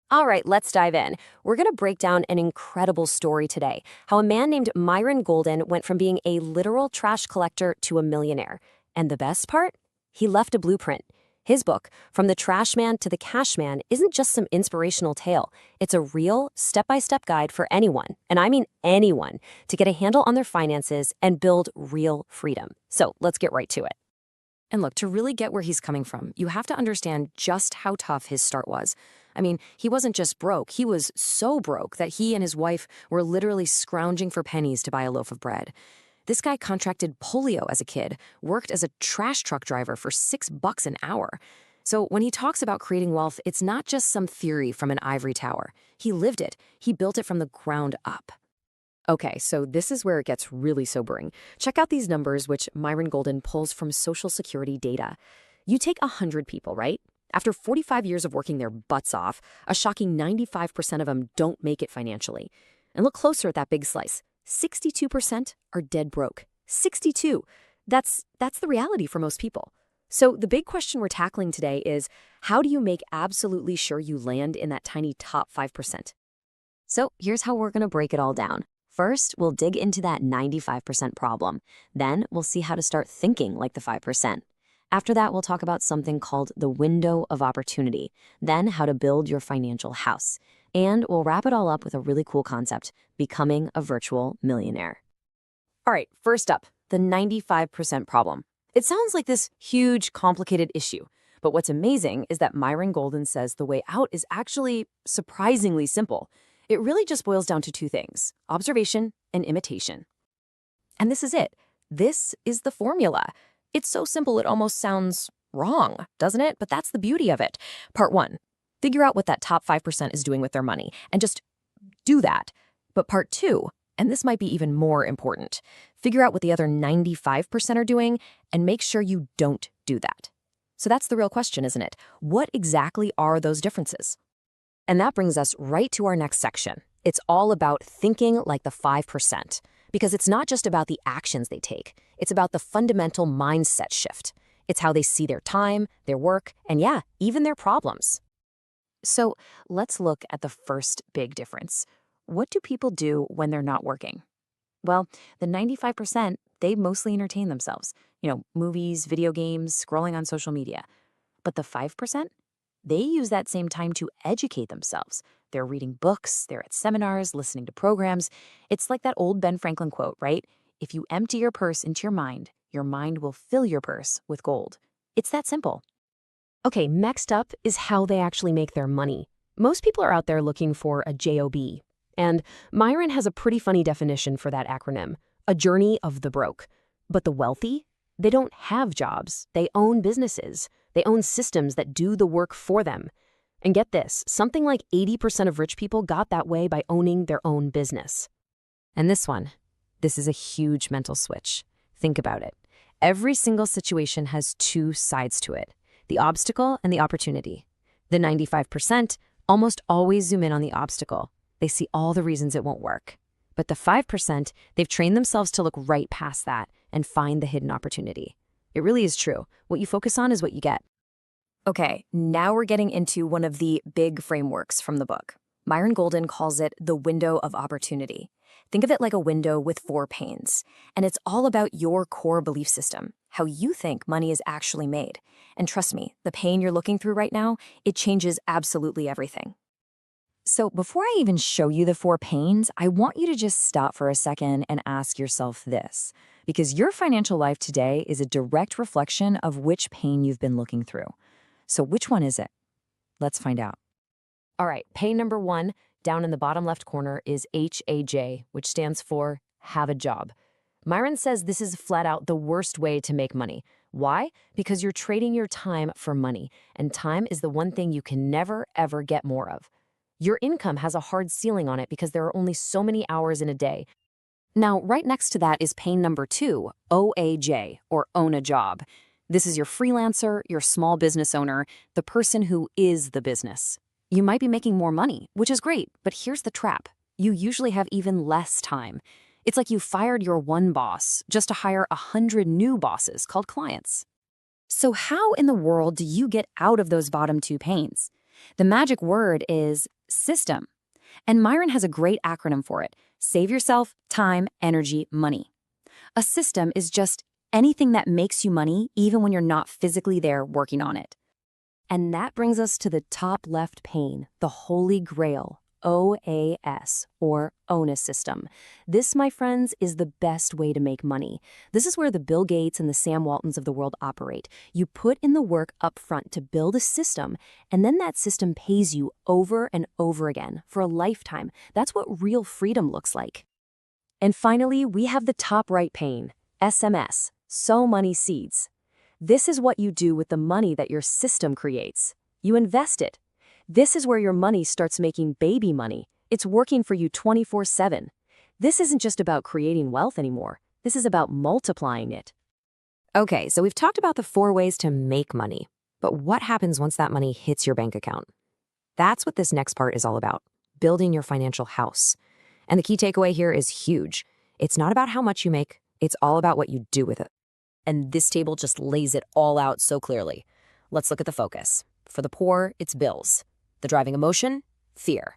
All right, let's dive in. We're going to break down an incredible story today, how a man named Myron Golden went from being a literal trash collector to a millionaire. And the best part? He left a blueprint. His book, From the Trash Man to the Cash Man, isn't just some inspirational tale. It's a real, step-by-step guide for anyone, and I mean anyone, to get a handle on their finances and build real freedom. So let's get right to it. And look, to really get where he's coming from, you have to understand just how tough his start was. I mean, he wasn't just broke, he was so broke that he and his wife were literally scrounging for pennies to buy a loaf of bread. This guy contracted polio as a kid, worked as a trash truck driver for $6 an hour. So when he talks about creating wealth, it's not just some theory from an ivory tower. He lived it. He built it from the ground up. Okay, so this is where it gets really sobering. Check out these numbers, which Myron Golden pulls from Social Security data. You take 100 people, right? After 45 years of working their butts off, a shocking 95% of them don't make it financially. And look closer at that big slice. 62% are dead broke. 62. That's the reality for most people. So the big question we're tackling today is, how do you make absolutely sure you land in that tiny top 5%? So here's how we're going to break it all down. First, we'll dig into that 95% problem. Then we'll see how to start thinking like the 5%. After that, we'll talk about something called the window of opportunity, then how to build your financial house. And we'll wrap it all up with a really cool concept, becoming a virtual millionaire. All right, first up, the 95% problem. It sounds like this huge, complicated issue. But what's amazing is that Myron Golden says the way out is actually surprisingly simple. It really just boils down to two things: observation and imitation. And this is it. This is the formula. It's so simple it almost sounds wrong, doesn't it? But that's the beauty of it. Part one, figure out what that top 5% is doing with their money and just do that. But part two, and this might be even more important, figure out what the other 95% are doing and make sure you don't do that. So that's the real question, isn't it? What exactly are those differences? And that brings us right to our next section. It's all about thinking like the 5%, because it's not just about the actions they take. It's about the fundamental mindset shift. It's how they see their time, their work, and yeah, even their problems. So let's look at the first big difference. What do people do when they're not working? Well, the 95%, they mostly entertain themselves. Movies, video games, scrolling on social media. But the 5%? They use that same time to educate themselves. They're reading books, they're at seminars, listening to programs. It's like that old Ben Franklin quote, right? If you empty your purse into your mind will fill your purse with gold. It's that simple. Okay, next up is how they actually make their money. Most people are out there looking for a job, and Myron has a pretty funny definition for that acronym, a journey of the broke. But the wealthy, they don't have jobs. They own businesses. They own systems that do the work for them. And get this, something like 80% of rich people got that way by owning their own business. And this is a huge mental switch. Think about it. Every single situation has two sides to it, the obstacle and the opportunity. The 95% almost always zoom in on the obstacle. They see all the reasons it won't work. But the 5%, they've trained themselves to look right past that and find the hidden opportunity. It really is true. What you focus on is what you get. Okay, now we're getting into one of the big frameworks from the book. Myron Golden calls it the window of opportunity. Think of it like a window with 4 panes. And it's all about your core belief system, how you think money is actually made. And trust me, the pane you're looking through right now, it changes absolutely everything. So before I even show you the 4 panes, I want you to just stop for a second and ask yourself this, because your financial life today is a direct reflection of which pane you've been looking through. So which one is it? Let's find out. All right, pane number 1, down in the bottom left corner, is HAJ, which stands for have a job. Myron says this is flat out the worst way to make money. Why? Because you're trading your time for money, and time is the one thing you can never, ever get more of. Your income has a hard ceiling on it because there are only so many hours in a day. Now, right next to that is pane number 2, OAJ, or own a job. This is your freelancer, your small business owner, the person who is the business. You might be making more money, which is great, but here's the trap. You usually have even less time. It's like you fired your one boss just to hire 100 new bosses called clients. So how in the world do you get out of those bottom 2 panes? The magic word is System. And Myron has a great acronym for it. Save yourself time, energy, money. A system is just anything that makes you money even when you're not physically there working on it. And that brings us to the top left pane, the holy grail, OAS, or ONUS system. This, my friends, is the best way to make money. This is where the Bill Gates and the Sam Waltons of the world operate. You put in the work up front to build a system, and then that system pays you over and over again for a lifetime. That's what real freedom looks like. And finally, we have the top right pane, SMS, Sow Money Seeds. This is what you do with the money that your system creates. You invest it. This is where your money starts making baby money. It's working for you 24/7. This isn't just about creating wealth anymore. This is about multiplying it. Okay, so we've talked about the 4 ways to make money. But what happens once that money hits your bank account? That's what this next part is all about, building your financial house. And the key takeaway here is huge. It's not about how much you make. It's all about what you do with it. And this table just lays it all out so clearly. Let's look at the focus. For the poor, it's bills. The driving emotion, fear.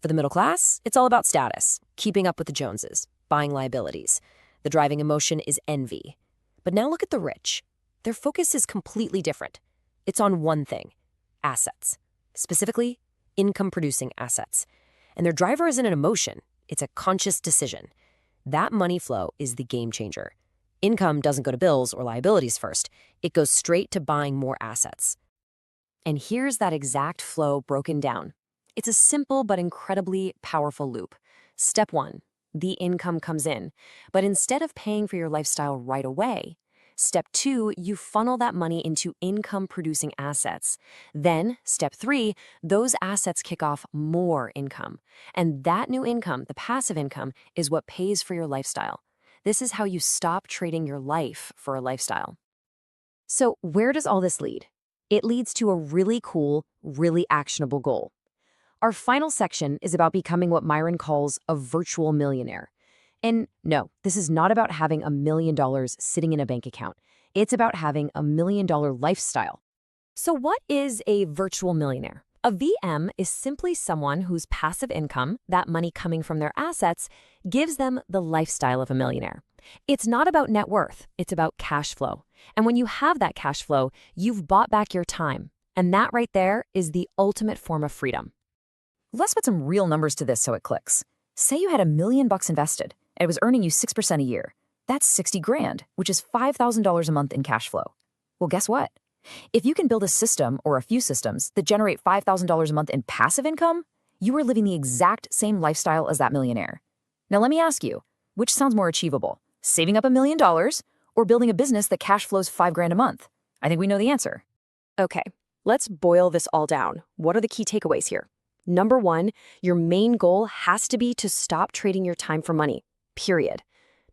For the middle class, it's all about status, keeping up with the Joneses, buying liabilities. The driving emotion is envy. But now look at the rich. Their focus is completely different. It's on one thing, assets. Specifically, income-producing assets. And their driver isn't an emotion. It's a conscious decision. That money flow is the game changer. Income doesn't go to bills or liabilities first. It goes straight to buying more assets. And here's that exact flow broken down. It's a simple but incredibly powerful loop. Step 1, the income comes in. But instead of paying for your lifestyle right away, step 2, you funnel that money into income-producing assets. Then, step 3, those assets kick off more income. And that new income, the passive income, is what pays for your lifestyle. This is how you stop trading your life for a lifestyle. So where does all this lead? It leads to a really cool, really actionable goal. Our final section is about becoming what Myron calls a virtual millionaire. And no, this is not about having $1 million sitting in a bank account. It's about having $1 million lifestyle. So what is a virtual millionaire? A VM is simply someone whose passive income, that money coming from their assets, gives them the lifestyle of a millionaire. It's not about net worth, it's about cash flow. And when you have that cash flow, you've bought back your time. And that right there is the ultimate form of freedom. Let's put some real numbers to this so it clicks. Say you had $1 million invested, and it was earning you 6% a year. That's 60 grand, which is $5,000 a month in cash flow. Well, guess what? If you can build a system or a few systems that generate $5,000 a month in passive income, you are living the exact same lifestyle as that millionaire. Now let me ask you, which sounds more achievable? Saving up $1 million or building a business that cash flows 5 grand a month? I think we know the answer. Okay, let's boil this all down. What are the key takeaways here? Number 1, your main goal has to be to stop trading your time for money, period.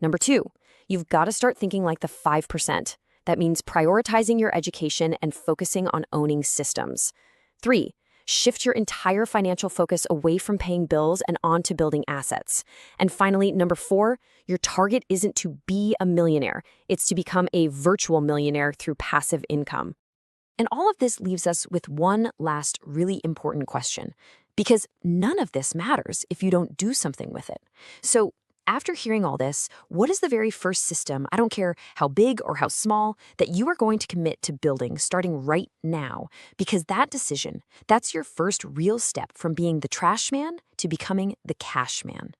Number 2, you've got to start thinking like the 5%. That means prioritizing your education and focusing on owning systems. 3, shift your entire financial focus away from paying bills and onto building assets. And finally, number 4, your target isn't to be a millionaire. It's to become a virtual millionaire through passive income. And all of this leaves us with one last really important question, because none of this matters if you don't do something with it. So after hearing all this, what is the very first system, I don't care how big or how small, that you are going to commit to building starting right now? Because that decision, that's your first real step from being the trash man to becoming the cash man.